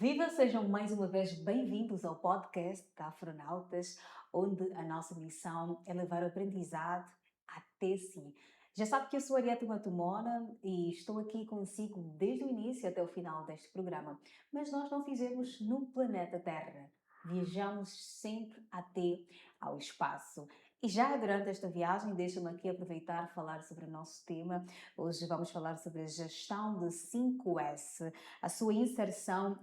Viva, sejam mais uma vez bem-vindos ao podcast da Afronautas, onde a nossa missão é levar o aprendizado até si. Já sabe que eu sou Ariete Matumona e estou aqui consigo desde o início até o final deste programa. Mas nós não fizemos no planeta Terra. Viajamos sempre até ao espaço. E já durante esta viagem, deixa-me aqui aproveitar e falar sobre o nosso tema. Hoje vamos falar sobre a gestão de 5S, a sua inserção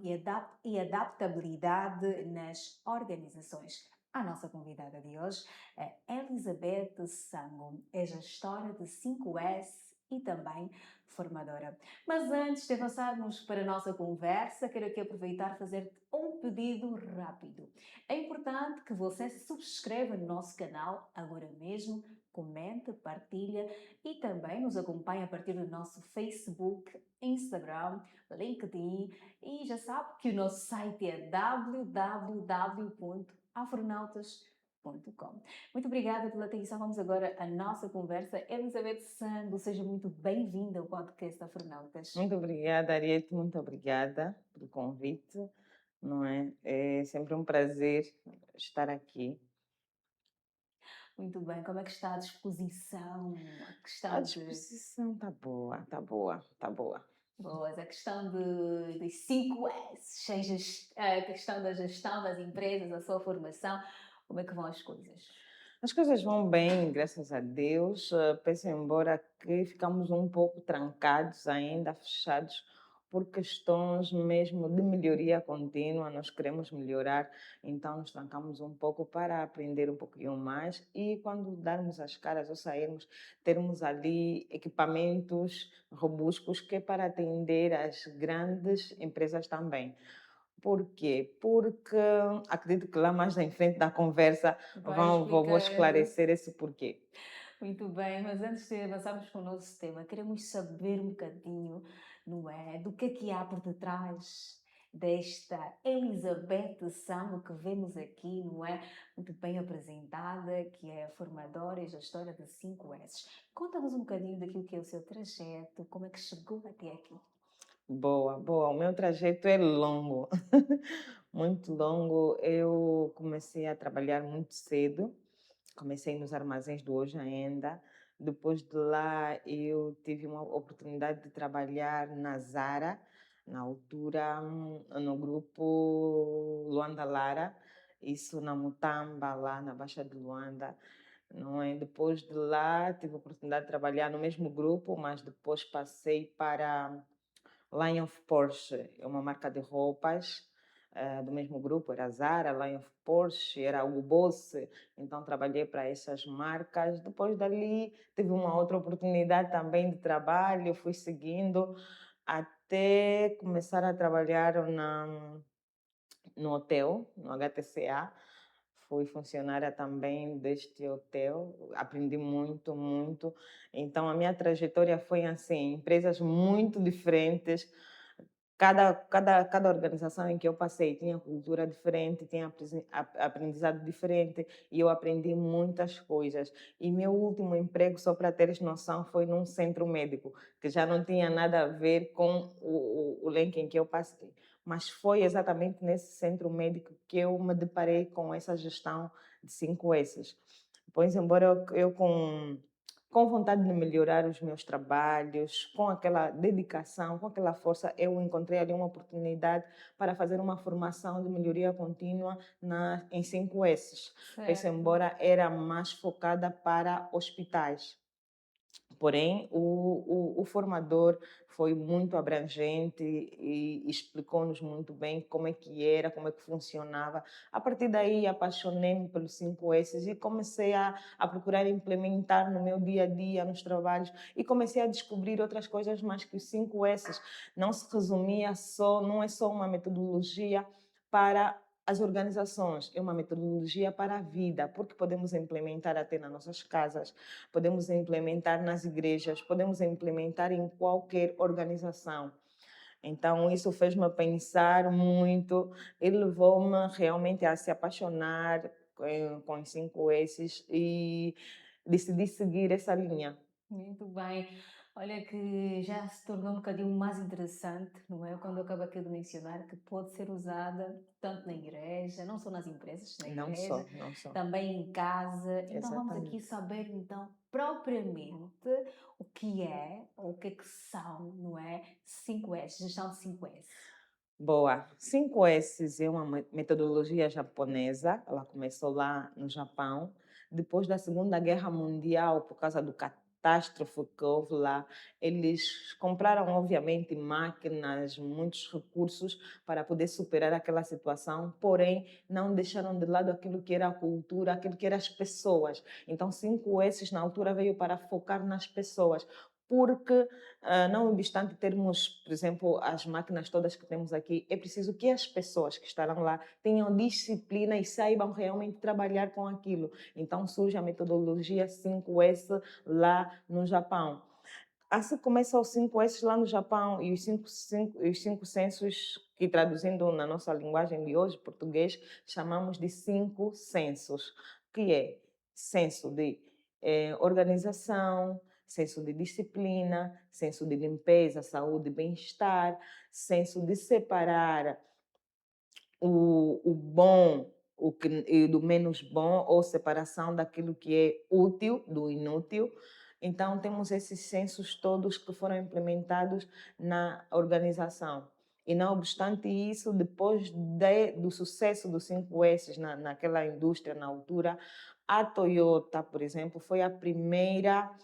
e adaptabilidade nas organizações. A nossa convidada de hoje é Elizabeth Sango, é gestora de 5S e também formadora. Mas antes de avançarmos para a nossa conversa, quero aqui aproveitar e fazer um pedido rápido. É importante que você se subscreva no nosso canal agora mesmo, comente, partilha e também nos acompanhe a partir do nosso Facebook, Instagram, LinkedIn e já sabe que o nosso site é www.afronautas.com. Muito obrigada pela atenção. Vamos agora à nossa conversa. Elizabeth Sango, seja muito bem-vinda ao podcast Afronautas. Muito obrigada, Ariete, muito obrigada pelo convite, não é? É sempre um prazer estar aqui. Muito bem, como é que está a disposição? A A questão de disposição está boa, está boa, está boa. boas, a questão de 5S, a questão da gestão das empresas, a sua formação, como é que vão as coisas? As coisas vão bem, graças a Deus. Pese embora que ficamos um pouco trancados ainda, fechados, por questões mesmo de melhoria contínua. Nós queremos melhorar, então nos trancamos um pouco para aprender um pouquinho mais e quando darmos as caras ou sairmos, termos ali equipamentos robustos que é para atender as grandes empresas também. Por quê? Porque acredito que lá mais em frente da conversa Vai vou explicar. esclarecer esse porquê. Muito bem, mas antes de avançarmos para o nosso tema, queremos saber um bocadinho, não é? Do que há por detrás desta Elizabeth Samo que vemos aqui, não é? Muito bem apresentada, que é formadora e gestora de 5S. Conta-nos um bocadinho daquilo que é o seu trajeto, como é que chegou até aqui. Boa, boa. O meu trajeto é longo, muito longo. Eu comecei a trabalhar muito cedo, comecei nos armazéns do Hoje Ainda. Depois de lá, eu tive uma oportunidade de trabalhar na Zara, na altura, no grupo Luanda Lara, isso na Mutamba, lá na Baixa de Luanda. Não é? Depois de lá, tive a oportunidade de trabalhar no mesmo grupo, mas depois passei para Line of Porsche, é uma marca de roupas do mesmo grupo, era Zara, Line of Porsche, era Hugo Boss, então trabalhei para essas marcas. Depois dali, tive uma outra oportunidade também de trabalho, fui seguindo até começar a trabalhar no hotel, no HTCA. Fui funcionária também deste hotel, aprendi muito, muito. Então, a minha trajetória foi assim, empresas muito diferentes. Cada organização em que eu passei tinha cultura diferente, tinha aprendizado diferente e eu aprendi muitas coisas. E meu último emprego, só para teres noção, foi num centro médico, que já não tinha nada a ver com o link em que eu passei. Mas foi exatamente nesse centro médico que eu me deparei com essa gestão de 5S. Pois, embora eu com vontade de melhorar os meus trabalhos, com aquela dedicação, com aquela força, eu encontrei ali uma oportunidade para fazer uma formação de melhoria contínua em 5S. Pese Certo. embora era mais focada para hospitais. Porém, o formador foi muito abrangente e explicou-nos muito bem como é que era, como é que funcionava. A partir daí, apaixonei-me pelos 5S e comecei a procurar implementar no meu dia a dia, nos trabalhos, e comecei a descobrir outras coisas mais que os 5S. Não se resumia só, não é só uma metodologia para as organizações, é uma metodologia para a vida, porque podemos implementar até nas nossas casas, podemos implementar nas igrejas, podemos implementar em qualquer organização. Então, isso fez-me pensar muito e levou-me realmente a se apaixonar com os 5 S's e decidi seguir essa linha. Muito bem. Olha que já se tornou um bocadinho mais interessante, não é? Quando eu acabo aqui de mencionar que pode ser usada tanto na igreja, não só nas empresas, na Não igreja, só, não só. também em casa. Então vamos aqui Exatamente. saber então propriamente o que é, ou o que são, não é? 5S, gestão de 5S. Boa. 5S é uma metodologia japonesa. Ela começou lá no Japão. Depois da Segunda Guerra Mundial, por causa do catástrofe que houve lá, eles compraram, obviamente, máquinas, muitos recursos para poder superar aquela situação, porém, não deixaram de lado aquilo que era a cultura, aquilo que eram as pessoas. Então, 5S na altura veio para focar nas pessoas. Porque não obstante termos, por exemplo, as máquinas todas que temos aqui, é preciso que as pessoas que estarão lá tenham disciplina e saibam realmente trabalhar com aquilo. Então surge a metodologia 5S lá no Japão. Assim começa os 5S lá no Japão e os cinco sensos, que traduzindo na nossa linguagem de hoje, português, chamamos de 5 sensos, que é senso de organização, senso de disciplina, senso de limpeza, saúde e bem-estar, senso de separar o bom e do menos bom, ou separação daquilo que é útil do inútil. Então, temos esses censos todos que foram implementados na organização. E, não obstante isso, depois do sucesso dos 5S naquela indústria, na altura, a Toyota, por exemplo, foi a primeira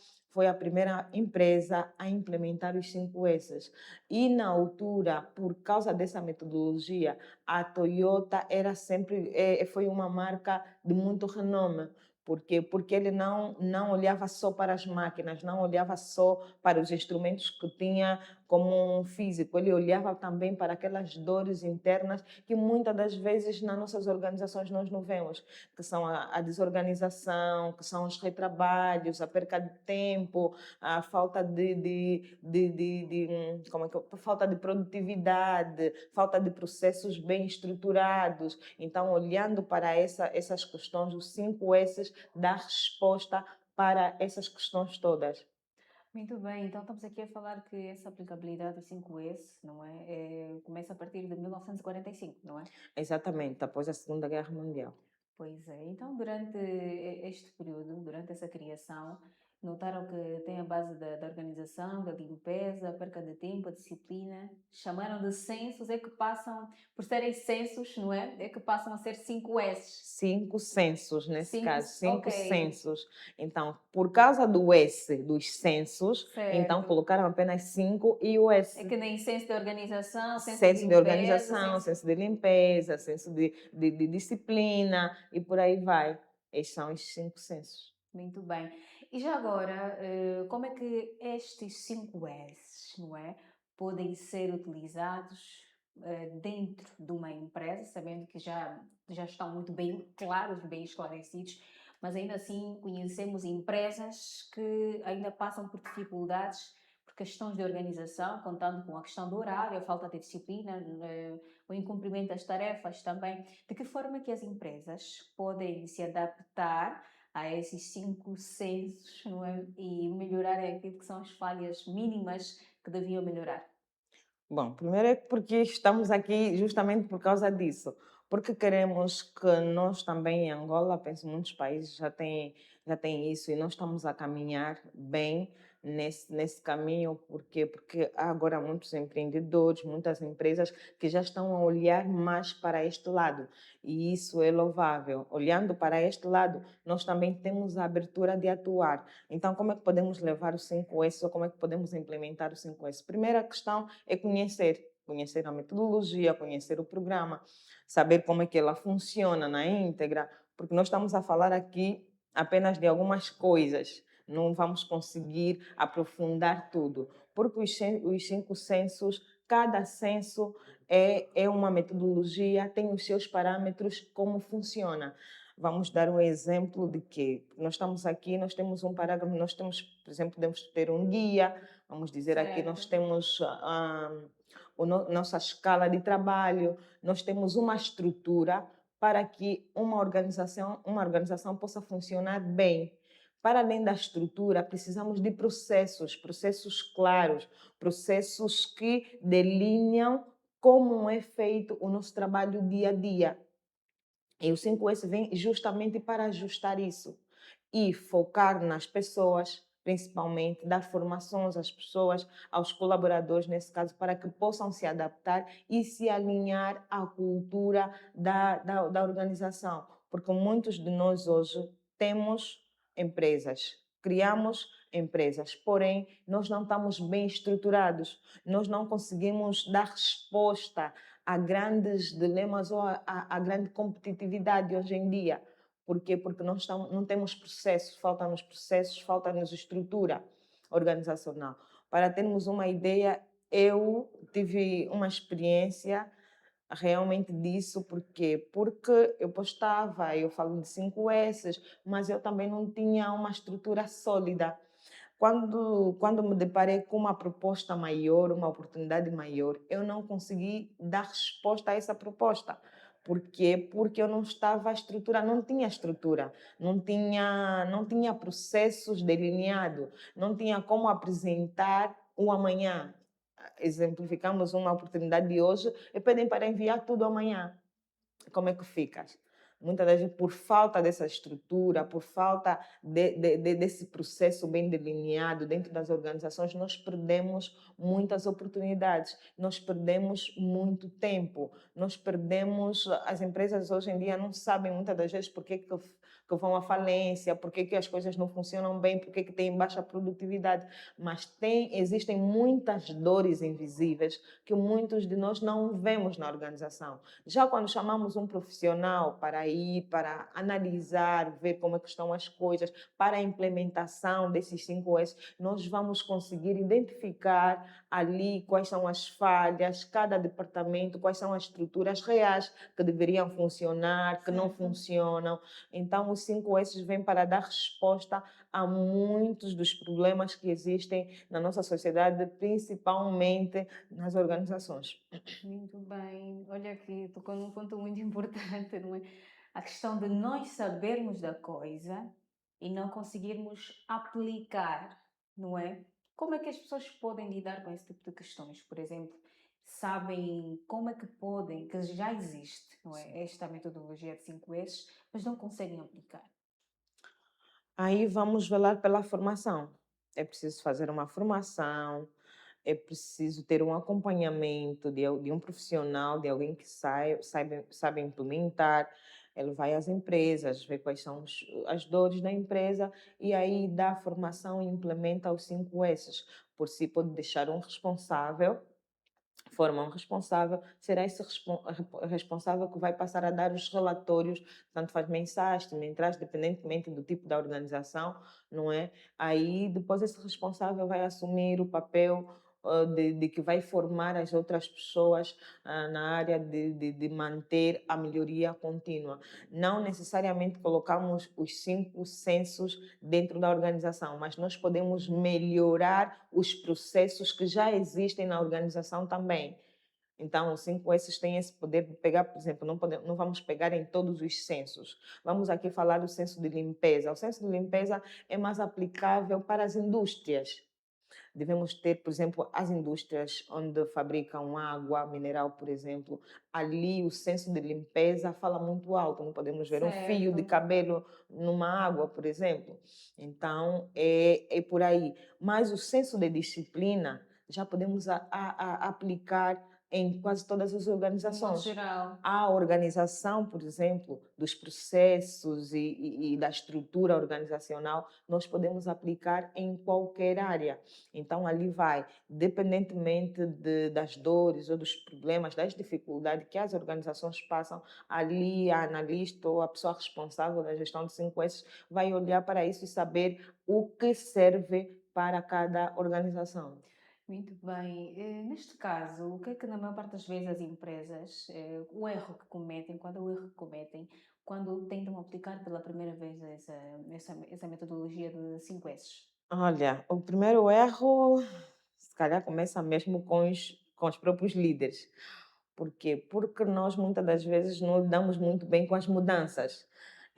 empresa a implementar os 5S. E, na altura, por causa dessa metodologia, a Toyota foi uma marca de muito renome. Por quê? Porque ele não olhava só para as máquinas, não olhava só para os instrumentos que tinha como um físico, ele olhava também para aquelas dores internas que muitas das vezes nas nossas organizações nós não vemos, que são a desorganização, que são os retrabalhos, a perca de tempo, a falta falta de produtividade, falta de processos bem estruturados. Então, olhando para essas questões, os 5S dá resposta para essas questões todas. Muito bem, então estamos aqui a falar que essa aplicabilidade do 5S, não é? Começa a partir de 1945, não é? Exatamente, após a Segunda Guerra Mundial. Pois é, então durante este período, durante essa criação, notaram que tem a base da organização, da limpeza, a perca de tempo, a disciplina, chamaram de censos, é que passam, por serem censos, não é? É que passam a ser 5S. 5 censos, nesse Cinco, caso, ok, 5 censos. Então, por causa do S dos censos, então certo. colocaram apenas 5 e o É S. que nem censo de organização, censo de Senso de limpeza, organização, censo... senso de limpeza, senso de disciplina e por aí vai. Esses são os 5 censos. Muito bem. E já agora, como é que estes 5 S's, não é, podem ser utilizados dentro de uma empresa, sabendo que já estão muito bem claros, bem esclarecidos, mas ainda assim conhecemos empresas que ainda passam por dificuldades por questões de organização, contando com a questão do horário, a falta de disciplina, o incumprimento das tarefas também. De que forma que as empresas podem se adaptar a esses 5 sensos, não é? E melhorar aquilo que são as falhas mínimas que deviam melhorar. Bom, primeiro é porque estamos aqui justamente por causa disso, porque queremos que nós também em Angola, penso que muitos países já têm isso e nós estamos a caminhar bem nesse caminho, por quê? Porque há agora muitos empreendedores, muitas empresas que já estão a olhar mais para este lado e isso é louvável. Olhando para este lado, nós também temos a abertura de atuar. Então, como é que podemos levar o 5S ou como é que podemos implementar o 5S? Primeira questão é conhecer a metodologia, conhecer o programa, saber como é que ela funciona na íntegra, porque nós estamos a falar aqui apenas de algumas coisas, não vamos conseguir aprofundar tudo, porque os 5 censos, cada censo é uma metodologia, tem os seus parâmetros, como funciona. Vamos dar um exemplo de que nós estamos aqui, nós temos um parágrafo, nós temos, por exemplo, podemos ter um guia, vamos dizer aqui, nós Certo. temos nossa escala de trabalho, nós temos uma estrutura para que uma organização possa funcionar bem. Para além da estrutura, precisamos de processos, processos claros, processos que delineam como é feito o nosso trabalho dia a dia. E o 5S vem justamente para ajustar isso e focar nas pessoas, principalmente, dar formações às pessoas, aos colaboradores, nesse caso, para que possam se adaptar e se alinhar à cultura da organização. Porque muitos de nós hoje temos empresas, criamos empresas, porém, nós não estamos bem estruturados, nós não conseguimos dar resposta a grandes dilemas ou a grande competitividade hoje em dia. Por quê? Porque não temos processos, faltam-nos processos, falta-nos estrutura organizacional. Para termos uma ideia, eu tive uma experiência realmente disso, por quê? Porque eu postava, eu falo de 5S, mas eu também não tinha uma estrutura sólida. Quando me deparei com uma proposta maior, uma oportunidade maior, eu não consegui dar resposta a essa proposta. Por quê? Porque eu não estava estruturada, não tinha estrutura, não tinha processos delineados, não tinha como apresentar o amanhã. Exemplificamos uma oportunidade de hoje e pedem para enviar tudo amanhã. Como é que ficas? Muitas das vezes, por falta dessa estrutura, por falta desse processo bem delineado dentro das organizações, nós perdemos muitas oportunidades, nós perdemos muito tempo, nós perdemos. As empresas hoje em dia não sabem muitas das vezes por que vão à falência, por que as coisas não funcionam bem, por que têm baixa produtividade, mas existem muitas dores invisíveis que muitos de nós não vemos na organização. Já quando chamamos um profissional para ir, para analisar, ver como é que estão as coisas, para a implementação desses 5S, nós vamos conseguir identificar ali quais são as falhas, cada departamento, quais são as estruturas reais que deveriam funcionar, que não Certo. funcionam. Então, os 5S vêm para dar resposta a muitos dos problemas que existem na nossa sociedade, principalmente nas organizações. Muito bem. Olha aqui, tocou num ponto muito importante, não é? A questão de nós sabermos da coisa e não conseguirmos aplicar, não é? Como é que as pessoas podem lidar com esse tipo de questões? Por exemplo, sabem como é que podem, que já existe, não é? Esta metodologia de 5S, mas não conseguem aplicar. Aí vamos velar pela formação. É preciso fazer uma formação, é preciso ter um acompanhamento de um profissional, de alguém que sabe implementar. Ele vai às empresas, vê quais são as dores da empresa e aí dá a formação e implementa os 5S. Por si, pode deixar um responsável, forma um responsável, será esse responsável que vai passar a dar os relatórios, tanto faz mensais, semestrais, independentemente do tipo da organização, não é? Aí depois esse responsável vai assumir o papel de que vai formar as outras pessoas na área de manter a melhoria contínua. Não necessariamente colocamos os 5 censos dentro da organização, mas nós podemos melhorar os processos que já existem na organização também. Então, os 5S têm esse poder de pegar, por exemplo, não vamos pegar em todos os censos. Vamos aqui falar do censo de limpeza. O censo de limpeza é mais aplicável para as indústrias. Devemos ter, por exemplo, as indústrias onde fabricam água mineral, por exemplo. Ali o senso de limpeza fala muito alto. Não podemos ver um fio de Certo. cabelo numa água, por exemplo. Então, é por aí. Mas o senso de disciplina já podemos aplicar em quase todas as De modo organizações. geral. A organização, por exemplo, dos processos e da estrutura organizacional, nós podemos aplicar em qualquer área. Então, ali vai, independentemente das dores ou dos problemas, das dificuldades que as organizações passam, ali a analista ou a pessoa responsável da gestão de 5S vai olhar para isso e saber o que serve para cada organização. Muito bem. Neste caso, o que é que na maior parte das vezes as empresas, o erro que cometem, quando é o erro que cometem, quando tentam aplicar pela primeira vez essa metodologia de 5S? Olha, o primeiro erro, se calhar, começa mesmo com os próprios líderes. Por quê? Porque nós muitas das vezes não lidamos muito bem com as mudanças.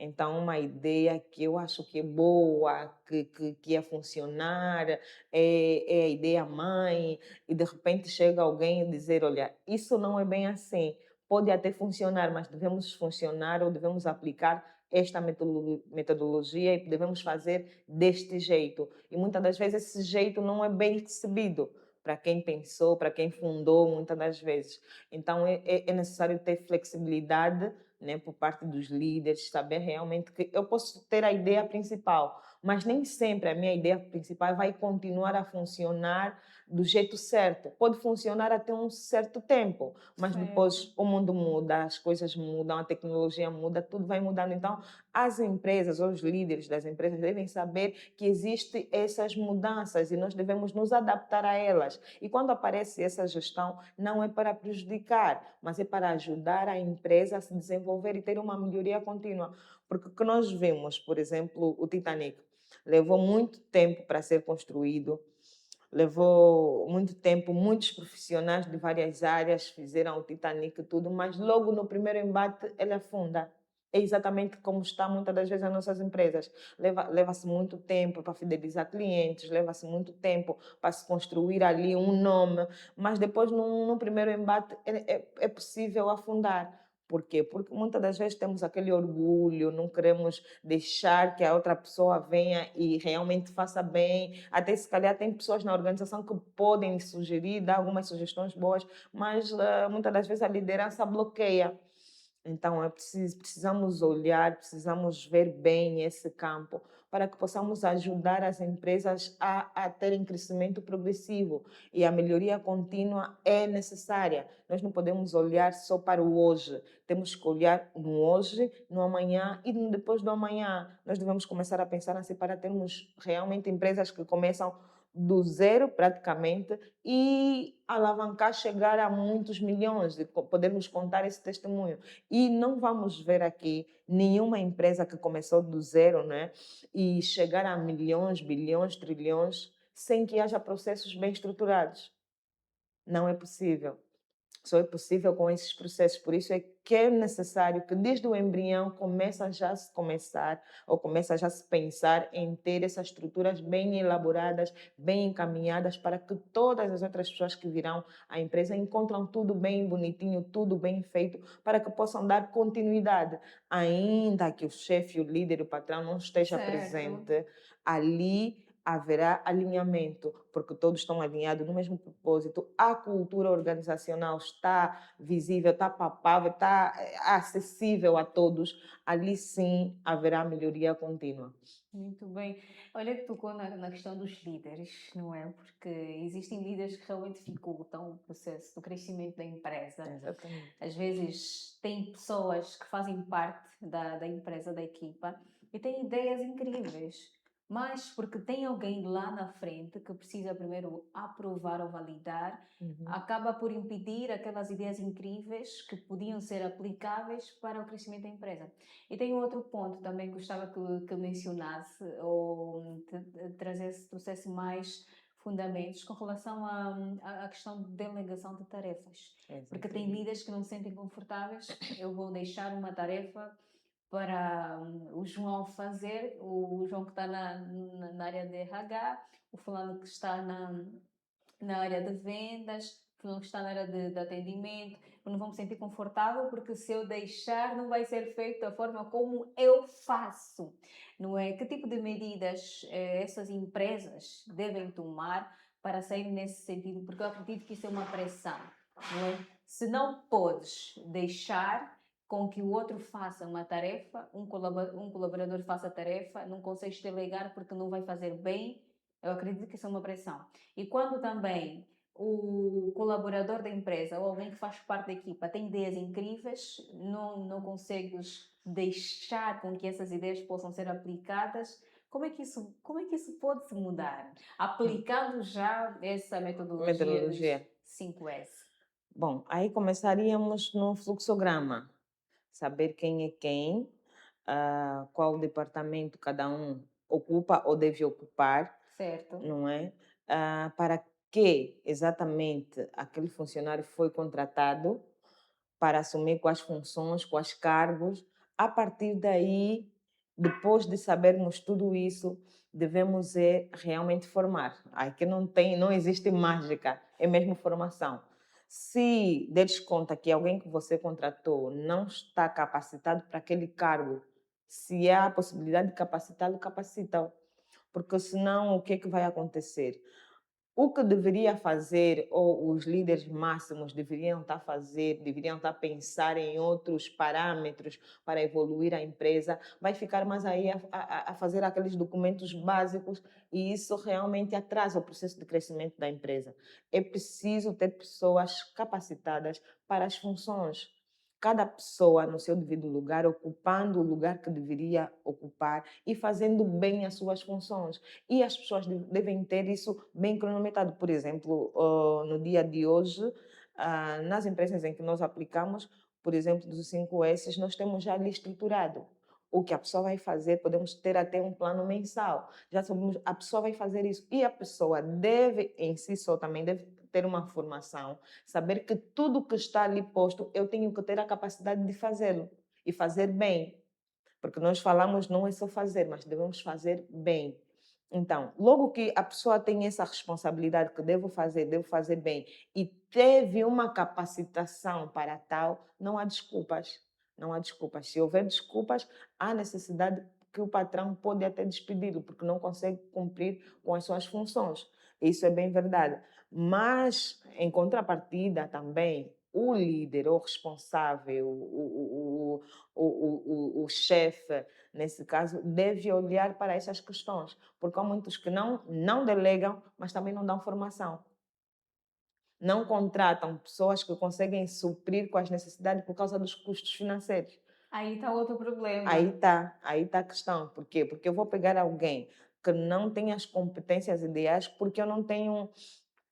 Então, uma ideia que eu acho que é boa, que ia funcionar, é a ideia mãe, e de repente chega alguém e dizer: olha, isso não é bem assim. Pode até funcionar, mas devemos funcionar ou devemos aplicar esta metodologia e devemos fazer deste jeito. E muitas das vezes esse jeito não é bem recebido para quem pensou, para quem fundou, muitas das vezes. Então é necessário ter flexibilidade, né, por parte dos líderes, saber realmente que eu posso ter a ideia principal, mas nem sempre a minha ideia principal vai continuar a funcionar do jeito certo. Pode funcionar até um certo tempo, mas Certo. depois o mundo muda, as coisas mudam, a tecnologia muda, tudo vai mudando. Então, as empresas, ou os líderes das empresas devem saber que existem essas mudanças e nós devemos nos adaptar a elas. E quando aparece essa gestão, não é para prejudicar, mas é para ajudar a empresa a se desenvolver e ter uma melhoria contínua. Porque o que nós vemos, por exemplo, o Titanic, levou muito tempo para ser construído, levou muito tempo, muitos profissionais de várias áreas fizeram o Titanic e tudo, mas logo no primeiro embate ele afunda. É exatamente como está muitas das vezes as nossas empresas. Leva-se muito tempo para fidelizar clientes, leva-se muito tempo para se construir ali um nome, mas depois, num primeiro embate, é possível afundar. Por quê? Porque muitas das vezes temos aquele orgulho, não queremos deixar que a outra pessoa venha e realmente faça bem. Até se calhar tem pessoas na organização que podem sugerir, dar algumas sugestões boas, mas muitas das vezes a liderança bloqueia. Então, precisamos olhar, precisamos ver bem esse campo para que possamos ajudar as empresas a terem crescimento progressivo. E a melhoria contínua é necessária. Nós não podemos olhar só para o hoje, temos que olhar no hoje, no amanhã e no depois do amanhã. Nós devemos começar a pensar assim para termos realmente empresas que começam do zero praticamente e alavancar, chegar a muitos milhões, e podermos contar esse testemunho. E não vamos ver aqui nenhuma empresa que começou do zero, né? E chegar a milhões, bilhões, trilhões, sem que haja processos bem estruturados. Não é possível. Só é possível com esses processos. Por isso é que é necessário que desde o embrião começa já a se pensar em ter essas estruturas bem elaboradas, bem encaminhadas, para que todas as outras pessoas que virão à empresa encontrem tudo bem bonitinho, tudo bem feito, para que possam dar continuidade. Ainda que o chefe, o líder, o patrão não esteja Certo. presente, ali haverá alinhamento, porque todos estão alinhados no mesmo propósito, a cultura organizacional está visível, está palpável, está acessível a todos, ali sim haverá melhoria contínua. Muito bem. Olha que tocou na questão dos líderes, não é? Porque existem líderes que realmente dificultam o processo do crescimento da empresa. Exatamente. Às vezes tem pessoas que fazem parte da empresa, da equipa, e têm ideias incríveis, mas porque tem alguém lá na frente que precisa primeiro aprovar ou validar, Uhum. acaba por impedir aquelas ideias incríveis que podiam ser aplicáveis para o crescimento da empresa. E tem um outro ponto também que gostava que mencionasse ou trazesse, trouxesse mais fundamentos com relação à questão de delegação de tarefas. Porque tem Exatamente. líderes que não se sentem confortáveis, eu vou deixar uma tarefa para o João fazer, o João que está na área de RH, o fulano que está na área de vendas, que não está na área de atendimento, eu não vou me sentir confortável porque se eu deixar não vai ser feito da forma como eu faço, não é? Que tipo de medidas essas empresas devem tomar para sair nesse sentido? Porque eu acredito que isso é uma pressão, não é? Se não podes deixar com que o outro faça uma tarefa, um colaborador faça a tarefa, não consegues delegar porque não vai fazer bem, eu acredito que isso é uma pressão. E quando também o colaborador da empresa ou alguém que faz parte da equipa tem ideias incríveis, não consegues deixar com que essas ideias possam ser aplicadas, como é que isso pode se mudar? Aplicando já essa metodologia Metodologia. dos 5S. Bom, aí começaríamos no fluxograma, saber quem é quem, qual departamento cada um ocupa ou deve ocupar, Certo? não é? Para que exatamente aquele funcionário foi contratado, para assumir quais funções, quais cargos. A partir daí, Depois de sabermos tudo isso, devemos realmente formar. Aqui não existe mágica, é mesmo formação. Se deres conta que alguém que você contratou não está capacitado para aquele cargo, se há a possibilidade de capacitá-lo, capacita-o. Porque senão o que é que vai acontecer? O que deveria fazer, ou os líderes máximos deveriam estar a fazer, deveriam estar a pensar em outros parâmetros para evoluir a empresa, vai ficar mais aí a fazer aqueles documentos básicos e isso realmente atrasa o processo de crescimento da empresa. É preciso ter pessoas capacitadas para as funções. Cada pessoa no seu devido lugar, ocupando o lugar que deveria ocupar e fazendo bem as suas funções. E as pessoas devem ter isso bem cronometrado. Por exemplo, no dia de hoje, nas empresas em que nós aplicamos, por exemplo, dos 5S, nós temos já ali estruturado. O que a pessoa vai fazer, podemos ter até um plano mensal. Já sabemos, a pessoa vai fazer isso. E a pessoa deve, em si só, também deve ter uma formação, saber que tudo que está ali posto, eu tenho que ter a capacidade de fazê-lo e fazer bem. Porque nós falamos não é só fazer, mas devemos fazer bem. Então, logo que a pessoa tem essa responsabilidade que devo fazer bem, e teve uma capacitação para tal, não há desculpas. Não há desculpas. Se houver desculpas, há necessidade que o patrão pode até despedi-lo, porque não consegue cumprir com as suas funções. Isso é bem verdade. Mas, em contrapartida, também, o líder, o responsável, o chefe, nesse caso, deve olhar para essas questões, porque há muitos que não delegam, mas também não dão formação. Não contratam pessoas que conseguem suprir com as necessidades por causa dos custos financeiros. Aí está outro problema. Aí tá a questão. Por quê? Porque eu vou pegar alguém que não tem as competências ideais, porque eu não tenho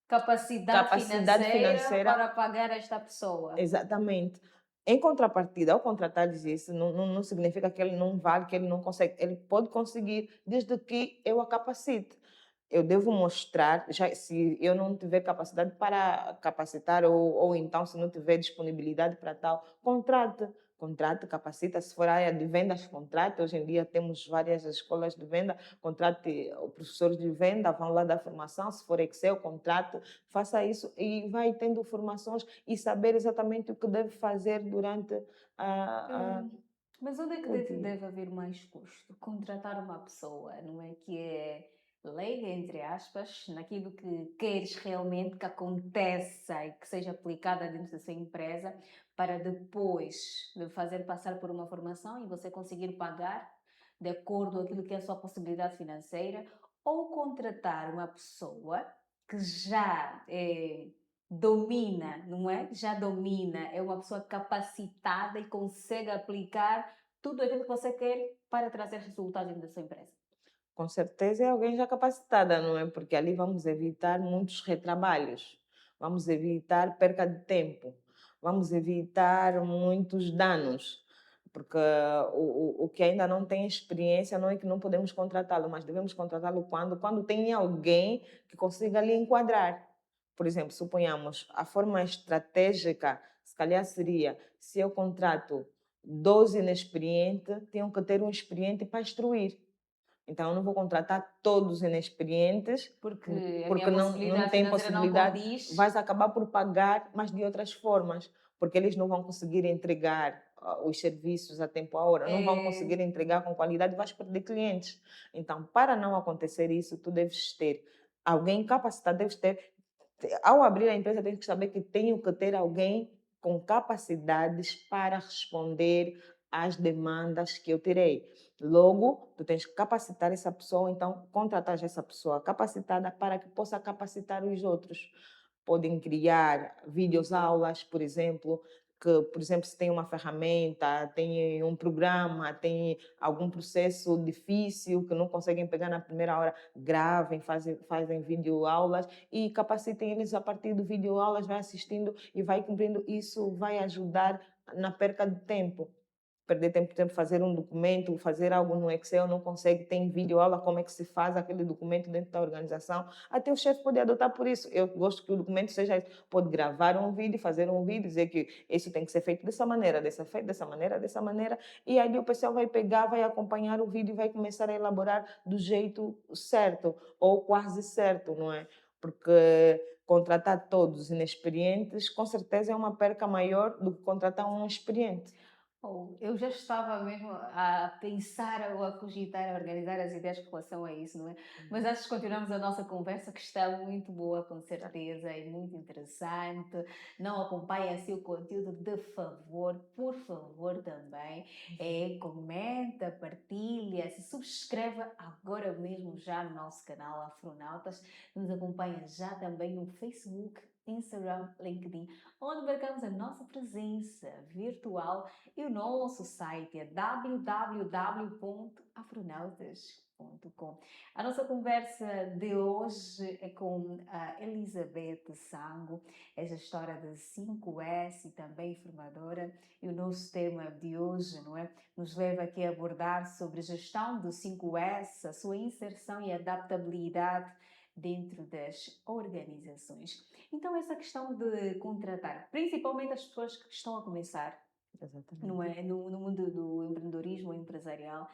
Capacidade capacidade financeira financeira. para pagar esta pessoa. Exatamente. Em contrapartida, ao contratar-lhes isso, não significa que ele não vale, que ele não consegue. Ele pode conseguir, desde que eu a capacite. Eu devo mostrar, já, se eu não tiver capacidade para capacitar, ou então se não tiver disponibilidade para tal, contrate. Contrate, capacita. Se for a área de vendas, contrate. Hoje em dia temos várias escolas de venda, contrate os professores de venda, vão lá dar formação. Se for Excel, contrate, faça isso e vai tendo formações e saber exatamente o que deve fazer durante a, a, Hum, mas onde é que o dia. deve haver mais custo? Contratar uma pessoa, não é? Que é leiga, entre aspas, naquilo que queres realmente que aconteça e que seja aplicada dentro da sua empresa, para depois de fazer passar por uma formação e você conseguir pagar de acordo com aquilo que é a sua possibilidade financeira, ou contratar uma pessoa que já domina, não é? Já domina, é uma pessoa capacitada e consegue aplicar tudo aquilo que você quer para trazer resultados dentro da sua empresa. Com certeza é alguém já capacitada, não é? Porque ali vamos evitar muitos retrabalhos, vamos evitar perca de tempo, vamos evitar muitos danos, porque o que ainda não tem experiência não é que não podemos contratá-lo, mas devemos contratá-lo quando tem alguém que consiga ali enquadrar. Por exemplo, suponhamos, a forma estratégica, se calhar seria, se eu contrato 12 inexperientes, tenho que ter um experiente para instruir. Então, eu não vou contratar todos inexperientes, Porque a porque minha não possibilidade tem financeira não possibilidade. condiz. Vais acabar por pagar, mas de outras formas, porque eles não vão conseguir entregar os serviços a tempo à hora, não vão conseguir entregar com qualidade, vais perder clientes. Então, para não acontecer isso, tu deves ter alguém capacitado, deves ter. Ao abrir a empresa, tens que saber que tenho que ter alguém com capacidades para responder às demandas que eu terei. Logo, tu tens que capacitar essa pessoa, então contratar essa pessoa capacitada para que possa capacitar os outros. Podem criar vídeos aulas, por exemplo, que, por exemplo, se tem uma ferramenta, tem um programa, tem algum processo difícil que não conseguem pegar na primeira hora, gravem, fazem vídeo aulas e capacitem eles a partir do vídeo aulas, vai assistindo e vai cumprindo. Isso vai ajudar na perca de tempo. perder tempo, por exemplo, fazer um documento, fazer algo no Excel, não consegue, tem vídeo aula como é que se faz aquele documento dentro da organização. Até o chefe pode adotar por isso. Eu gosto que o documento seja isso. Pode gravar um vídeo, fazer um vídeo, dizer que isso tem que ser feito dessa maneira, dessa maneira, e aí o pessoal vai pegar, vai acompanhar o vídeo e vai começar a elaborar do jeito certo, ou quase certo, não é? Porque contratar todos inexperientes, com certeza é uma perca maior do que contratar um experiente. Oh, eu já estava mesmo a pensar ou a cogitar, a organizar as ideias com relação a isso, não é? Mas antes de continuarmos a nossa conversa, que está muito boa, com certeza, e muito interessante. Não acompanha assim o conteúdo, de favor, por favor também. Comenta, partilha, se subscreva agora mesmo já no nosso canal Afronautas. Nos acompanha já também no Facebook, Instagram, LinkedIn, onde marcamos a nossa presença virtual e o nosso site é www.afronautas.com. A nossa conversa de hoje é com a Elizabeth Sango, é gestora de 5S e também formadora. E o nosso tema de hoje, não é? Nos leva aqui a abordar sobre a gestão do 5S, a sua inserção e adaptabilidade dentro das organizações. Então, essa questão de contratar, principalmente as pessoas que estão a começar, não Exatamente. é? No mundo do empreendedorismo empresarial,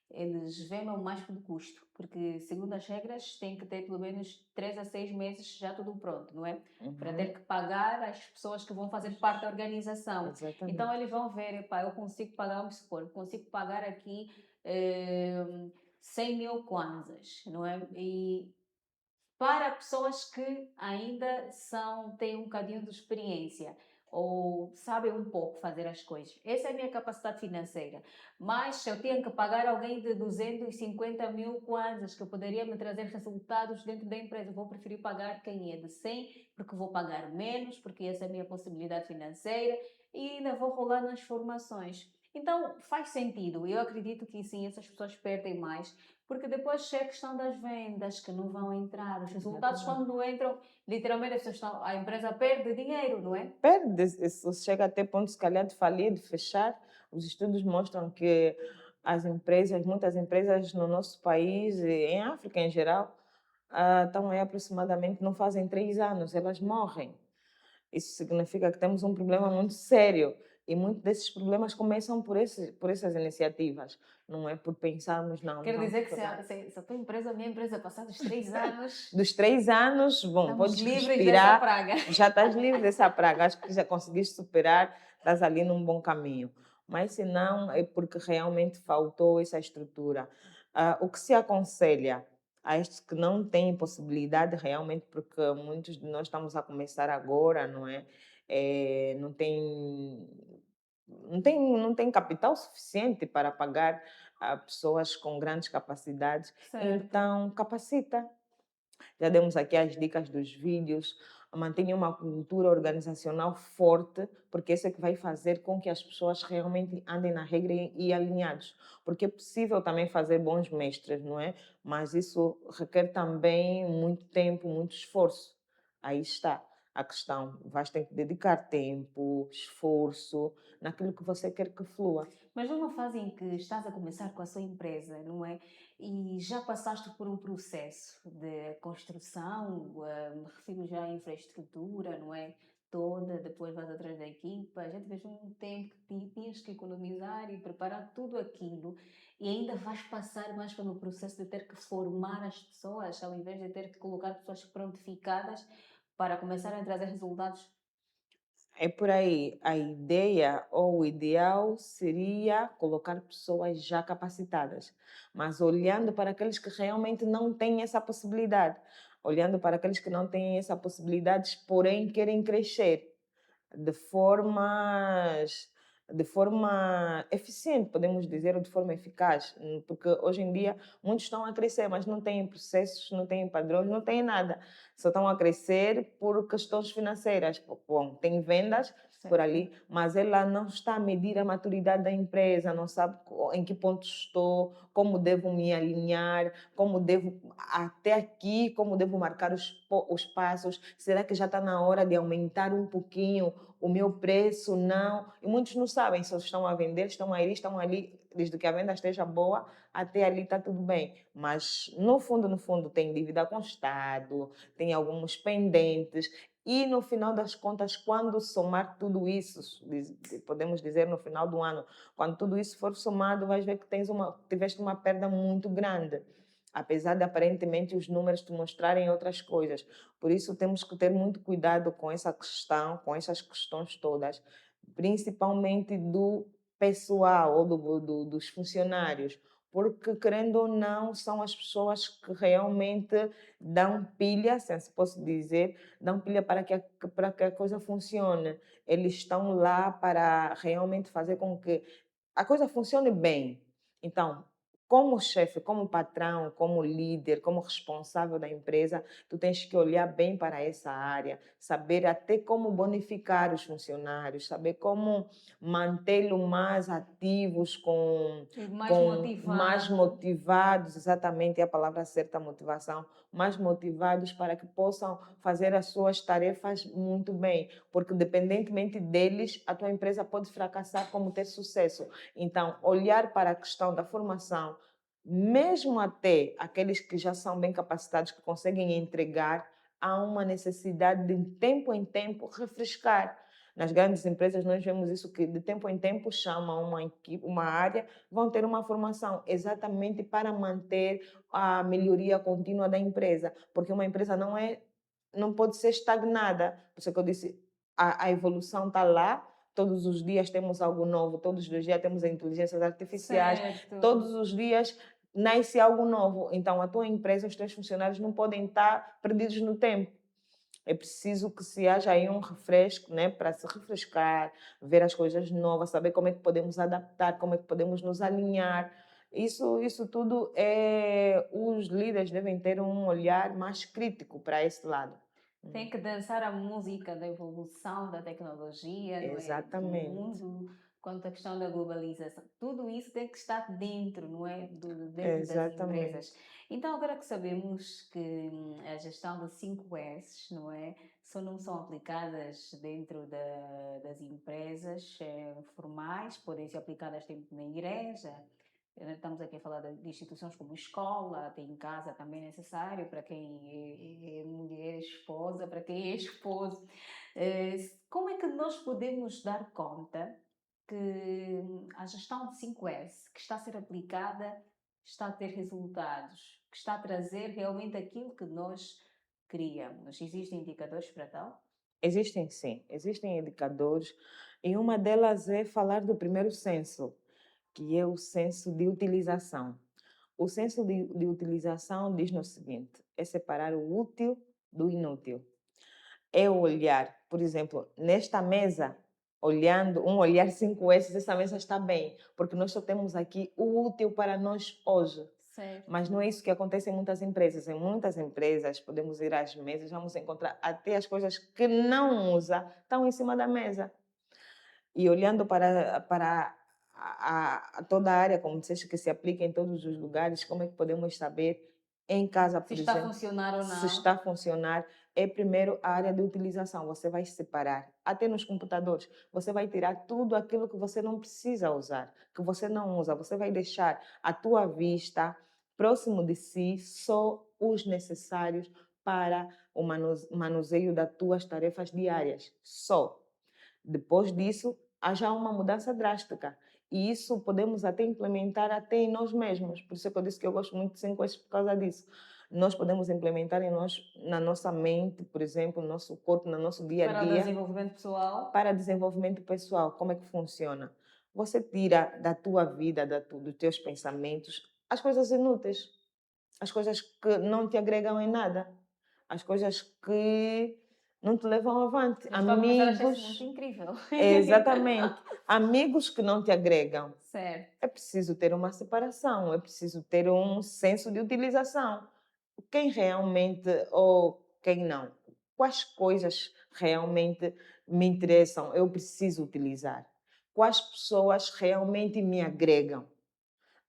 eles vendem mais pelo custo, porque, segundo as regras, tem que ter pelo menos 3 a 6 meses já tudo pronto, não é? Para ter Uhum, que pagar as pessoas que vão fazer parte da organização. Então, exatamente. eles vão ver, epá, eu consigo pagar, vamos supor, consigo pagar aqui 100 mil kwanzas, não é? E para pessoas que ainda têm um bocadinho de experiência ou sabem um pouco fazer as coisas. Essa é a minha capacidade financeira. Mas se eu tenho que pagar alguém de 250 mil kwanzas que poderia me trazer resultados dentro da empresa, vou preferir pagar quem é de 100, porque vou pagar menos, porque essa é a minha possibilidade financeira e ainda vou rolar nas formações. Então faz sentido. Eu acredito que sim, essas pessoas perdem mais porque depois é a questão das vendas que não vão entrar, os resultados Exatamente. quando não entram, literalmente a empresa perde dinheiro, não é? Perde, isso chega até ponto, se calhar, de falir, de fechar. Os estudos mostram que as empresas, muitas empresas no nosso país e em África em geral, estão aí aproximadamente, não fazem 3 anos, elas morrem. Isso significa que temos um problema muito sério e muitos desses problemas começam por essas iniciativas, não é por pensarmos, não, Quero vamos dizer que se pegar. a tua empresa, a minha empresa, passados 3 anos, Dos 3 anos, bom, estamos podes livres dessa respirar, praga. já estás livre dessa praga, acho que já conseguiste superar, estás ali num bom caminho. Mas se não, é porque realmente faltou essa estrutura. O que se aconselha a estes que não têm possibilidade realmente, porque muitos de nós estamos a começar agora, não é? Não tem, não tem capital suficiente para pagar a pessoas com grandes capacidades, Certo. então capacita. Já demos aqui as dicas dos vídeos. Mantenha uma cultura organizacional forte, porque isso é que vai fazer com que as pessoas realmente andem na regra e alinhados. Porque é possível também fazer bons mestres, não é? Mas isso requer também muito tempo, muito esforço. Aí está a questão. Vais ter que dedicar tempo, esforço naquilo que você quer que flua. Mas numa fase em que estás a começar com a sua empresa, não é? E já passaste por um processo de construção, me refiro já à infraestrutura, não é? Toda, depois vais atrás da equipa. A gente vê um tempo que tinhas que economizar e preparar tudo aquilo e ainda vais passar mais pelo processo de ter que formar as pessoas, ao invés de ter que colocar pessoas prontificadas para começar a trazer resultados. É por aí. A ideia ou o ideal seria colocar pessoas já capacitadas, mas olhando para aqueles que realmente não têm essa possibilidade, olhando para aqueles que não têm essa possibilidade, porém querem crescer de formas de forma eficiente, podemos dizer, ou de forma eficaz, porque hoje em dia muitos estão a crescer, mas não têm processos, não têm padrões, não têm nada. Só estão a crescer por questões financeiras. Bom, tem vendas por Certo. ali, mas ela não está a medir a maturidade da empresa, não sabe em que ponto estou, como devo me alinhar, como devo até aqui, como devo marcar os passos. Será que já está na hora de aumentar um pouquinho o meu preço não. E muitos não sabem se eles estão a vender, estão a ir, estão ali, desde que a venda esteja boa, até ali está tudo bem. Mas no fundo, tem dívida com o Estado, tem alguns pendentes. E no final das contas, quando somar tudo isso, podemos dizer no final do ano, quando tudo isso for somado, vais ver que tiveste uma perda muito grande. Apesar de aparentemente os números te mostrarem outras coisas. Por isso temos que ter muito cuidado com essa questão, com essas questões todas, principalmente do pessoal ou dos funcionários, porque querendo ou não, são as pessoas que realmente dão pilha, se assim posso dizer, dão pilha para que a coisa funcione. Eles estão lá para realmente fazer com que a coisa funcione bem. Então, como chefe, como patrão, como líder, como responsável da empresa, tu tens que olhar bem para essa área, saber até como bonificar os funcionários, saber como mantê-los mais ativos, E mais com mais motivado. motivados, exatamente é a palavra certa, motivação, mais motivados para que possam fazer as suas tarefas muito bem, porque dependentemente deles, a tua empresa pode fracassar como ter sucesso. Então, olhar para a questão da formação, mesmo até aqueles que já são bem capacitados, que conseguem entregar, há uma necessidade de tempo em tempo refrescar. Nas grandes empresas nós vemos isso que de tempo em tempo chamam uma equipe, uma área, vão ter uma formação exatamente para manter a melhoria contínua da empresa, porque uma empresa não pode ser estagnada. Por isso que eu disse, a evolução está lá, todos os dias temos algo novo, todos os dias temos inteligências artificiais, Certo. todos os dias nasce algo novo. Então, a tua empresa, os teus funcionários não podem estar perdidos no tempo. É preciso que se haja aí um refresco, né, para se refrescar, ver as coisas novas, saber como é que podemos adaptar, como é que podemos nos alinhar. Isso tudo os líderes devem ter um olhar mais crítico para esse lado. Tem que dançar a música da evolução da tecnologia, não é? Do Exatamente, mundo, quanto à questão da globalização. Tudo isso tem que estar dentro, não é? Dentro das empresas. exatamente. Então, agora que sabemos que a gestão de 5S, não é? Não são aplicadas dentro das empresas formais, podem ser aplicadas sempre na igreja. Estamos aqui a falar de instituições como escola, até em casa também é necessário, para quem é mulher, esposa, para quem é esposo. Como é que nós podemos dar conta que a gestão de 5S que está a ser aplicada está a ter resultados, que está a trazer realmente aquilo que nós queríamos? Existem indicadores para tal? Existem sim, existem indicadores e uma delas é falar do primeiro senso, que é o senso de utilização. O senso de utilização diz-nos o seguinte: é separar o útil do inútil. É olhar, por exemplo, nesta mesa, olhando, um olhar 5S, essa mesa está bem, porque nós só temos aqui o útil para nós hoje. Mas Certo. não é isso que acontece em muitas empresas. Em muitas empresas, podemos ir às mesas, vamos encontrar até as coisas que não usa, estão em cima da mesa. E olhando para toda a área, como disseste, que se aplica em todos os lugares, como é que podemos saber em casa, Se por está a exemplo, funcionar ou se não. está a funcionar? É primeiro a área de utilização. Você vai separar, até nos computadores, você vai tirar tudo aquilo que você não precisa usar, que você não usa. Você vai deixar à tua vista, próximo de si, só os necessários para o manuseio das tuas tarefas diárias. Só. Depois disso, há já uma mudança drástica. E isso podemos até implementar até em nós mesmos. Por isso é que eu disse que eu gosto muito de 5S por causa disso. Nós podemos implementar em nós, na nossa mente, por exemplo, no nosso corpo, no nosso dia a Para o dia, desenvolvimento pessoal. para desenvolvimento pessoal. Como é que funciona? Você tira da tua vida, dos teus pensamentos, as coisas inúteis, as coisas que não te agregam em nada, as coisas que não te levam avante. Já estou a começar a achar isso muito Amigos, incrível. exatamente. Amigos que não te agregam. Certo. É preciso ter uma separação, é preciso ter um senso de utilização. Quem realmente ou quem não? Quais coisas realmente me interessam? Eu preciso utilizar. Quais pessoas realmente me agregam?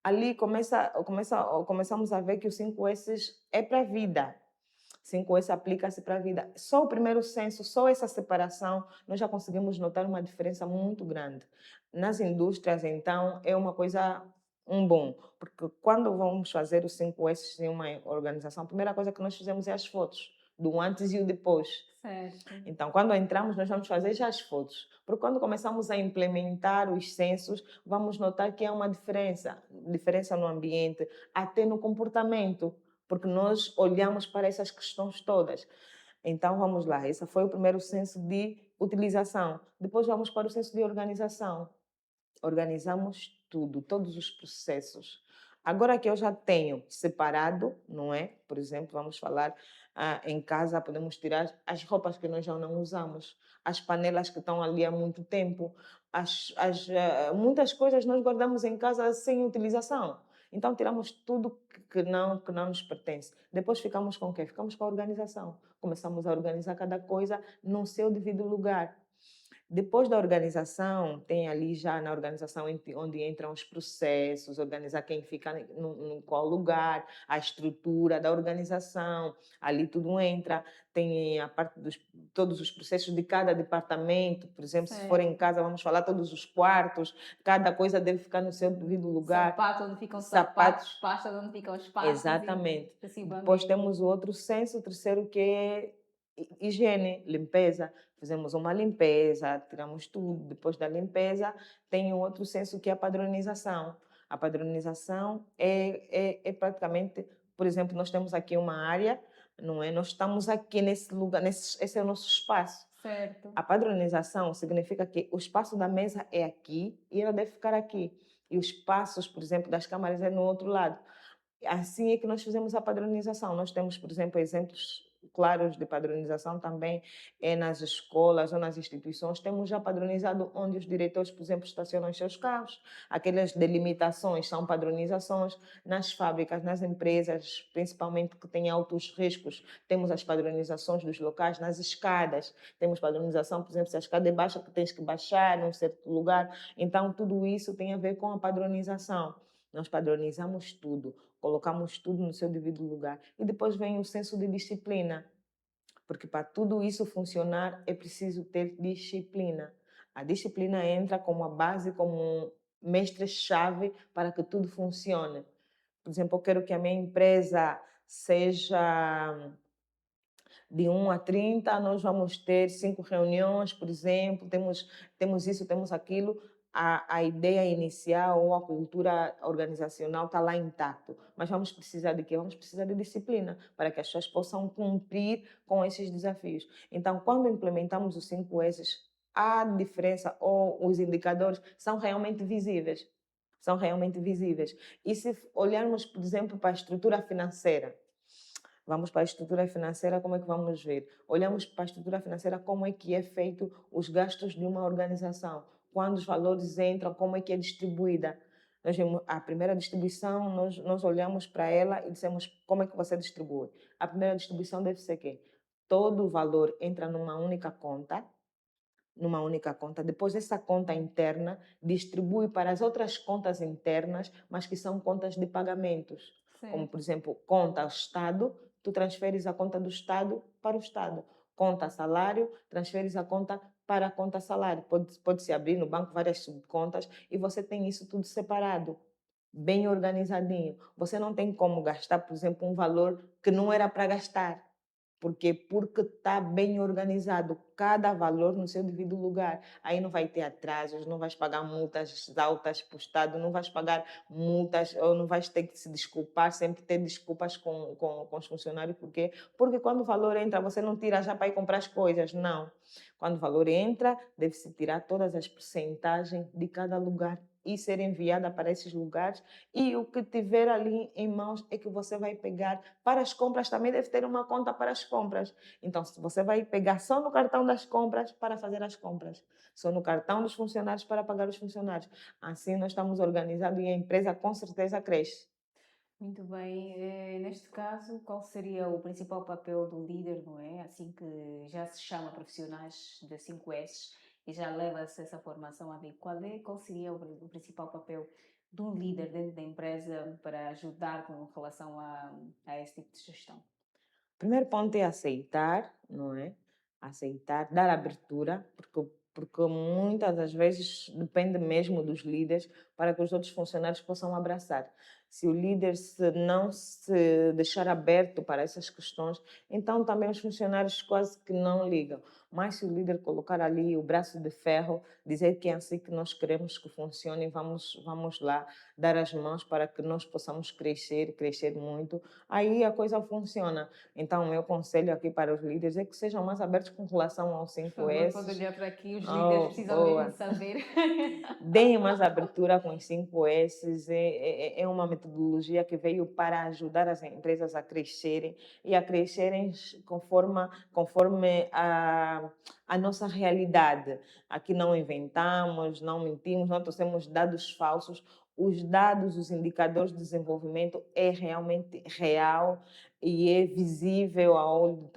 Ali começamos a ver que o 5S é para a vida. 5S aplica-se para a vida. Só o primeiro censo, só essa separação, nós já conseguimos notar uma diferença muito grande. Nas indústrias, então, é uma coisa, um bom, porque quando vamos fazer os 5S em uma organização, a primeira coisa que nós fizemos é as fotos, do antes e o depois. Certo. Então, quando entramos, nós vamos fazer já as fotos. Porque quando começamos a implementar os censos, vamos notar que há uma diferença no ambiente, até no comportamento, porque nós olhamos para essas questões todas. Então, vamos lá, esse foi o primeiro censo de utilização. Depois vamos para o censo de organização. Organizamos tudo, todos os processos. Agora que eu já tenho separado, não é? Por exemplo, vamos falar em casa, podemos tirar as roupas que nós já não usamos, as panelas que estão ali há muito tempo, muitas coisas nós guardamos em casa sem utilização. Então, tiramos tudo que não nos pertence. Depois ficamos com o quê? Ficamos com a organização. Começamos a organizar cada coisa no seu devido lugar. Depois da organização, tem ali já na organização onde entram os processos, organizar quem fica no qual lugar, a estrutura da organização, ali tudo entra, tem a parte dos todos os processos de cada departamento, por exemplo, se for em Certo. casa, vamos falar todos os quartos, cada coisa deve ficar no seu devido lugar. Sapato, onde ficam sapatos, Sapatos, pasta onde ficam as pastas e exatamente. Depois sucessivamente. temos o outro senso, o terceiro, que é higiene, limpeza. Fizemos uma limpeza, tiramos tudo. Depois da limpeza, tem um outro senso que é a padronização. A padronização é praticamente, por exemplo, nós temos aqui uma área, não é? Nós estamos aqui nesse lugar, esse é o nosso espaço. Certo. A padronização significa que o espaço da mesa é aqui e ela deve ficar aqui. E os espaços, por exemplo, das câmaras é no outro lado. Assim é que nós fizemos a padronização. Nós temos, por exemplo, exemplos claros de padronização também nas escolas ou nas instituições. Temos já padronizado onde os diretores, por exemplo, estacionam os seus carros. Aquelas delimitações são padronizações. Nas fábricas, nas empresas, principalmente que têm altos riscos, temos as padronizações dos locais. Nas escadas, temos padronização, por exemplo, se a escada é baixa, que tens que baixar num certo lugar. Então, tudo isso tem a ver com a padronização. Nós padronizamos tudo, colocamos tudo no seu devido lugar. E depois vem o senso de disciplina, porque para tudo isso funcionar é preciso ter disciplina. A disciplina entra como a base, como um mestre-chave para que tudo funcione. Por exemplo, eu quero que a minha empresa seja de 1 a 30, nós vamos ter 5 reuniões, por exemplo, temos isso, temos aquilo. A ideia inicial ou a cultura organizacional está lá intacto, mas vamos precisar de quê? Vamos precisar de disciplina para que as pessoas possam cumprir com esses desafios. Então, quando implementamos os 5S, a diferença ou os indicadores são realmente visíveis. São realmente visíveis. E se olharmos, por exemplo, para a estrutura financeira, vamos para a estrutura financeira, como é que vamos ver? Olhamos para a estrutura financeira, como é que é feito os gastos de uma organização. Quando os valores entram, como é que é distribuída. A primeira distribuição, nós olhamos para ela e dissemos como é que você distribui. A primeira distribuição deve ser quê? Todo o valor entra numa única conta. Depois, essa conta interna distribui para as outras contas internas, mas que são contas de pagamentos. Como, por Certo. exemplo, conta Estado, tu transferes a conta do Estado para o Estado. Conta salário, transferes a conta para a conta salário. Pode-se abrir no banco várias subcontas e você tem isso tudo separado, bem organizadinho. Você não tem como gastar, por exemplo, um valor que não era para gastar. Por quê? Porque está bem organizado, cada valor no seu devido lugar. Aí não vai ter atrasos, não vais pagar multas altas para o Estado, não vais pagar multas, ou não vais ter que se desculpar, sempre ter desculpas com os funcionários. Por quê? Porque quando o valor entra, você não tira já para ir comprar as coisas, não. Quando o valor entra, deve-se tirar todas as percentagens de cada lugar e ser enviada para esses lugares, e o que tiver ali em mãos é que você vai pegar para as compras. Também deve ter uma conta para as compras. Então, se você vai pegar só no cartão das compras para fazer as compras, só no cartão dos funcionários para pagar os funcionários. Assim nós estamos organizados e a empresa com certeza cresce. Muito bem. Neste caso, qual seria o principal papel do líder, não é? Assim que já se chama profissionais da 5S e já leva-se essa formação ali, qual seria o principal papel de um líder dentro da empresa para ajudar com relação a esse tipo de gestão? primeiro ponto é aceitar, não é? Aceitar, dar abertura, porque muitas das vezes depende mesmo dos líderes para que os outros funcionários possam abraçar. Se o líder não se deixar aberto para essas questões, então também os funcionários quase que não ligam. Mas se o líder colocar ali o braço de ferro, dizer que é assim que nós queremos que funcione, vamos lá dar as mãos para que nós possamos crescer, crescer muito, aí a coisa funciona. Então, o meu conselho aqui para os líderes é que sejam mais abertos com relação aos Por cinco favor, pode S. olhar para aqui, os líderes Oh, precisam mesmo boa. de saber. Deem mais abertura com os 5 S's. É uma metodologia que veio para ajudar as empresas a crescerem e a crescerem conforme a nossa realidade. Aqui não inventamos, não mentimos, não trouxemos dados falsos. Os dados, os indicadores de desenvolvimento é realmente real e é visível a olho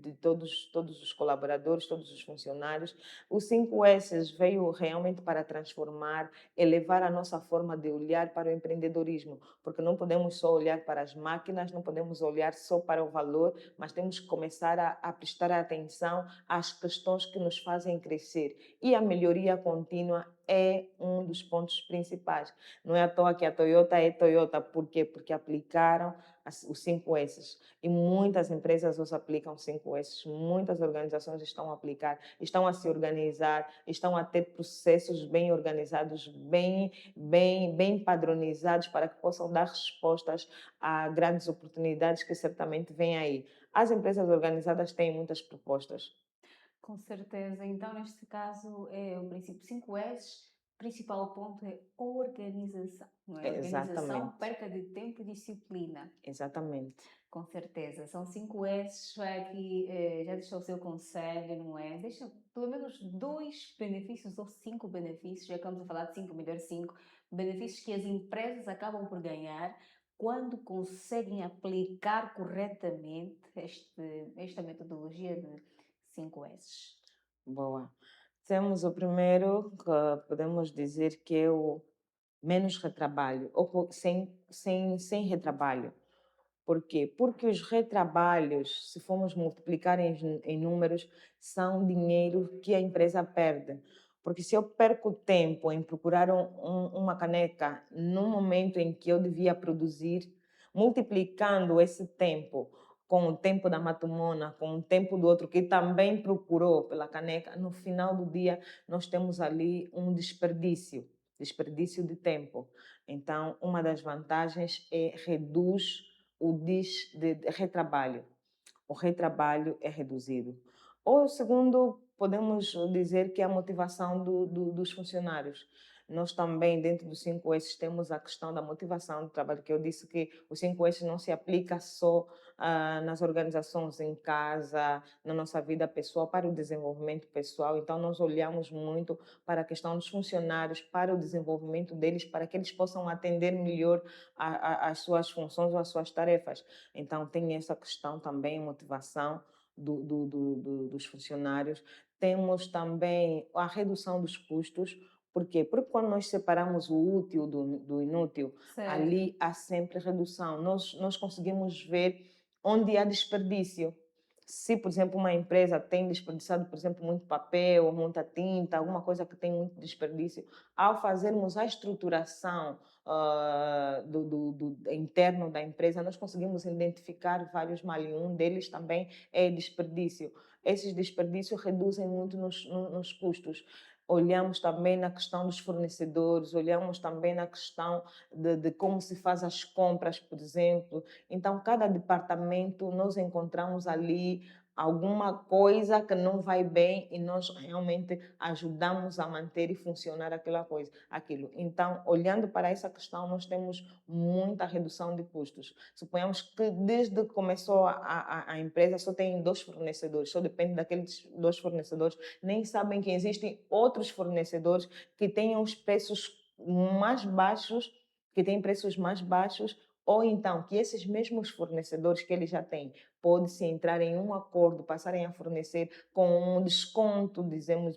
de todos os colaboradores, todos os funcionários. Os 5 S's veio realmente para transformar, elevar a nossa forma de olhar para o empreendedorismo, porque não podemos só olhar para as máquinas, não podemos olhar só para o valor, mas temos que começar a prestar atenção às questões que nos fazem crescer. E a melhoria contínua é um dos pontos principais. Não é à toa que a Toyota é Toyota, por quê? Porque aplicaram os 5 S's. E muitas empresas os aplicam 5 S's, muitas organizações estão a aplicar, estão a se organizar, estão a ter processos bem organizados, bem padronizados para que possam dar respostas a grandes oportunidades que certamente vêm aí. As empresas organizadas têm muitas propostas. Com certeza. Então, neste caso, é o princípio 5S. O principal ponto é organização, não é? Organização, Exatamente, perca de tempo e disciplina. exatamente. Com certeza. São 5S. Vai aqui, já deixou o seu conselho, não é? Deixa pelo menos dois benefícios ou cinco benefícios, já que vamos a falar de cinco, melhor cinco, benefícios que as empresas acabam por ganhar quando conseguem aplicar corretamente esta metodologia de 5S. Boa. Temos o primeiro, que podemos dizer que é o menos retrabalho, ou sem retrabalho. Por quê? Porque os retrabalhos, se formos multiplicar em números, são dinheiro que a empresa perde. Porque se eu perco tempo em procurar uma caneca no momento em que eu devia produzir, multiplicando esse tempo com o tempo da matumona, com o tempo do outro que também procurou pela caneca, no final do dia nós temos ali um desperdício de tempo. Então, uma das vantagens é reduz de retrabalho. O retrabalho é reduzido. O segundo, podemos dizer que é a motivação dos funcionários. Nós também, dentro dos 5 S, temos a questão da motivação do trabalho, que eu disse que os 5 S não se aplica só nas organizações, em casa, na nossa vida pessoal, para o desenvolvimento pessoal. Então, nós olhamos muito para a questão dos funcionários, para o desenvolvimento deles, para que eles possam atender melhor às suas funções ou às suas tarefas. Então, tem essa questão também, motivação dos funcionários. Temos também a redução dos custos. Por quê? Porque quando nós separamos o útil do inútil, Certo. ali há sempre redução. Nós conseguimos ver onde há desperdício. Se, por exemplo, uma empresa tem desperdiçado, por exemplo, muito papel, muita tinta, alguma coisa que tem muito desperdício, ao fazermos a estruturação do interno da empresa, nós conseguimos identificar vários males. Um deles também é desperdício. Esses desperdícios reduzem muito nos custos. Olhamos também na questão dos fornecedores, olhamos também na questão de como se faz as compras, por exemplo. Então, cada departamento nós encontramos ali alguma coisa que não vai bem e nós realmente ajudamos a manter e funcionar aquela coisa, aquilo. Então, olhando para essa questão, nós temos muita redução de custos. Suponhamos que desde que começou a empresa só tem 2 fornecedores, só depende daqueles 2 fornecedores, nem sabem que existem outros fornecedores que tenham os preços mais baixos, que têm preços mais baixos, ou então que esses mesmos fornecedores que eles já têm pode-se entrar em um acordo, passarem a fornecer com um desconto,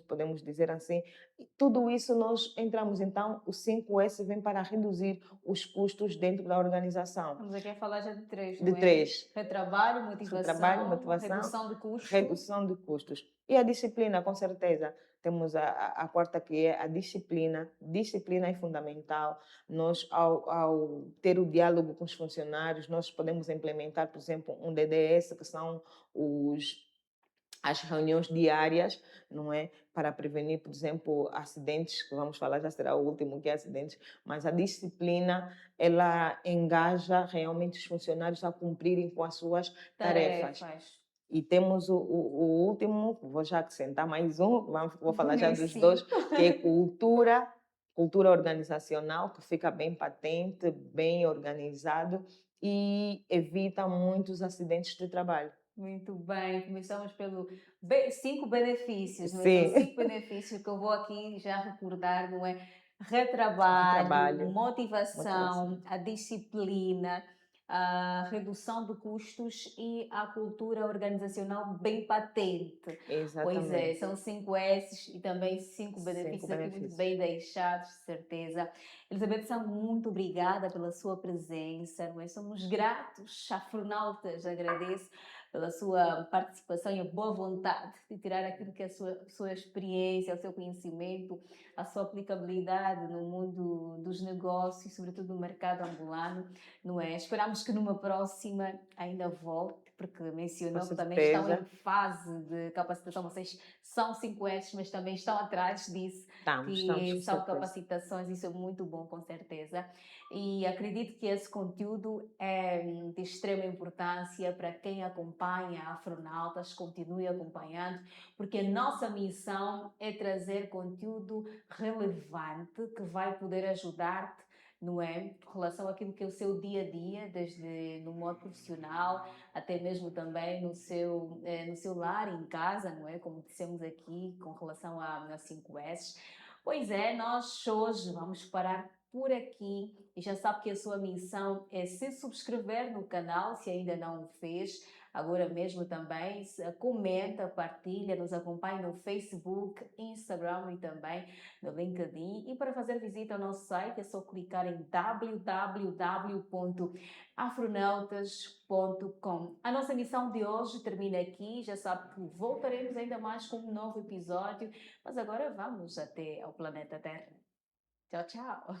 podemos dizer assim. E tudo isso nós entramos. Então, o 5S vem para reduzir os custos dentro da organização. Estamos aqui a falar já de três, De não é? três, Retrabalho, trabalho, motivação, motivação, redução de custo. redução de custos. E a disciplina, com certeza. Temos a quarta, que é a disciplina. Disciplina é fundamental. Nós, ao ter o diálogo com os funcionários, nós podemos implementar, por exemplo, um DDS, que são as reuniões diárias, não é? Para prevenir, por exemplo, acidentes, que vamos falar, já será o último que é acidentes, mas a disciplina, ela engaja realmente os funcionários a cumprirem com as suas tarefas. Tarefas. E temos o último, vou já acrescentar mais um, vou falar já Mais dos dois, 5. que é cultura organizacional, que fica bem patente, bem organizado e evita muitos acidentes de trabalho. Muito bem, começamos pelo 5 benefícios, não é? São Sim, 5 benefícios que eu vou aqui já recordar, não é? Retrabalho, trabalho, motivação. motivação, a disciplina, a redução de custos e a cultura organizacional bem patente. Pois é, Exatamente. são 5 S's e também 5 5 benefícios aqui muito benefícios. bem deixados, de certeza. Elizabeth, são muito obrigada pela sua presença, não é? Somos gratos, afronautas, agradeço pela sua participação e a boa vontade de tirar aquilo que é a sua experiência, o seu conhecimento, a sua aplicabilidade no mundo dos negócios, sobretudo no mercado angolano, não é? Esperamos que numa próxima ainda volte, porque Com mencionou que também estão em certeza. fase de capacitação, vocês são 5S, mas também estão atrás disso, Estamos, que com são certeza. capacitações, isso é muito bom, com certeza. E acredito que esse conteúdo é de extrema importância para quem acompanha Afronautas, continue acompanhando, porque a nossa missão é trazer conteúdo relevante que vai poder ajudar-te, não é? Com relação àquilo que é o seu dia a dia, desde no modo profissional, até mesmo também no seu lar, em casa, não é? Como dissemos aqui, com relação a 5S. Pois é, nós hoje vamos parar por aqui e já sabe que a sua missão é se subscrever no canal, se ainda não o fez. Agora mesmo também, comenta, partilha, nos acompanhe no Facebook, Instagram e também no LinkedIn. E para fazer visita ao nosso site é só clicar em www.afronautas.com. A nossa missão de hoje termina aqui. Já sabe que voltaremos ainda mais com um novo episódio, mas agora vamos até ao planeta Terra. Tchau, tchau!